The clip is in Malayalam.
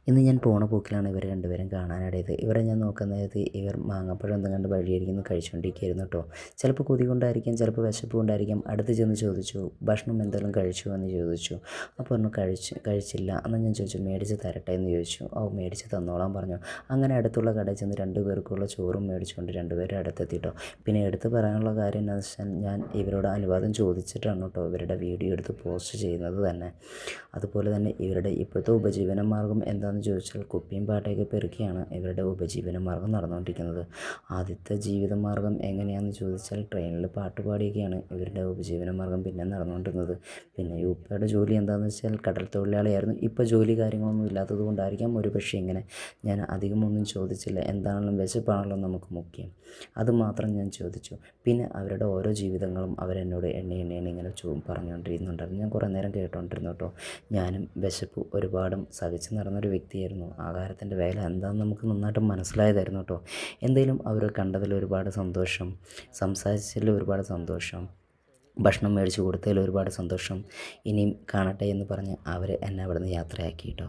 ഇന്ന് ഞാൻ പോണ പോക്കിലാണ് ഇവർ രണ്ടുപേരും കാണാനിടയത്. ഇവരെ ഞാൻ നോക്കുന്ന നേരത്ത് ഇവർ മാങ്ങാപ്പഴം എന്തും കണ്ട് വഴിയരികിൽ കഴിച്ചുകൊണ്ടിരിക്കുകയായിരുന്നു കേട്ടോ. ചിലപ്പോൾ കൊതി കൊണ്ടായിരിക്കാം, ചിലപ്പോൾ വിശപ്പ് കൊണ്ടായിരിക്കാം. അടുത്ത് ചെന്ന് ചോദിച്ചു, ഭക്ഷണം എന്തെങ്കിലും കഴിച്ചു എന്ന് ചോദിച്ചു. അപ്പോൾ പറഞ്ഞു കഴിച്ചില്ല. എന്നാൽ ഞാൻ ചോദിച്ചു, മേടിച്ച് തരട്ടെ എന്ന് ചോദിച്ചു. മേടിച്ച് തന്നോളാൻ പറഞ്ഞു. അങ്ങനെ അടുത്തുള്ള കടയിൽ ചെന്ന് രണ്ടു പേർക്കുള്ള ചോറും മേടിച്ചുകൊണ്ട് രണ്ടുപേരും അടുത്തെത്തിട്ടോ. പിന്നെ എടുത്ത് പറയാനുള്ള കാര്യം എന്താണെന്ന് വെച്ചാൽ, ഞാൻ ഇവരോട് അനുവാദം ചോദിച്ചിട്ടാണ് കേട്ടോ ഇവരുടെ വീഡിയോ എടുത്ത് പോസ്റ്റ് ചെയ്യുന്നത് തന്നെ. അതുപോലെ തന്നെ ഇവരുടെ ഇപ്പോഴത്തെ ഉപജീവന മാർഗ്ഗം എന്താണെന്ന് ചോദിച്ചാൽ, കുപ്പിയും പാട്ടയൊക്കെ പെറുക്കിയാണ് ഇവരുടെ ഉപജീവന മാർഗ്ഗം നടന്നുകൊണ്ടിരിക്കുന്നത്. ആദ്യത്തെ ജീവിത മാർഗ്ഗം എങ്ങനെയാണെന്ന് ചോദിച്ചാൽ, ട്രെയിനിൽ പാട്ട് പാടിയൊക്കെയാണ് ഇവരുടെ ഉപജീവന മാർഗ്ഗം പിന്നെ നടന്നുകൊണ്ടിരുന്നത്. പിന്നെ ഉപ്പയുടെ ജോലി എന്താണെന്ന് വെച്ചാൽ കടൽ തൊഴിലാളിയായിരുന്നു. ഇപ്പോൾ ജോലി കാര്യങ്ങളൊന്നും ഇല്ലാത്തത് കൊണ്ടായിരിക്കാം ഒരു പക്ഷേ ഇങ്ങനെ. ഞാൻ അധികമൊന്നും ചോദിച്ചില്ല. എന്താണെങ്കിലും വിശപ്പാണല്ലോ നമുക്ക് മുഖ്യം, അതുമാത്രം ഞാൻ ചോദിച്ചു. പിന്നെ അവരുടെ ഓരോ ജീവിതങ്ങളും അവരെന്നോട് എണ്ണി ഇങ്ങനെ പറഞ്ഞുകൊണ്ടിരുന്നുണ്ടായിരുന്നു. ഞാൻ കുറേ നേരം കേട്ടുകൊണ്ടിരുന്നു കേട്ടോ. ഞാനും വിശപ്പ് ഒരുപാടും സഹിച്ച് നടന്നൊരു വ്യക്തിയായിരുന്നു. ആഹാരത്തിൻ്റെ വില എന്താണെന്ന് നമുക്ക് നന്നായിട്ട് മനസ്സിലായതായിരുന്നു കേട്ടോ. എന്തായാലും അവർ കണ്ടതിൽ ഒരുപാട് സന്തോഷം, സംസാരിച്ചതിൽ ഒരുപാട് സന്തോഷം, ഭക്ഷണം മേടിച്ച് കൊടുത്തതിൽ ഒരുപാട് സന്തോഷം. ഇനിയും കാണട്ടെ എന്ന് പറഞ്ഞ് അവർ എന്നെ അവിടെ നിന്ന് യാത്രയാക്കി കേട്ടോ.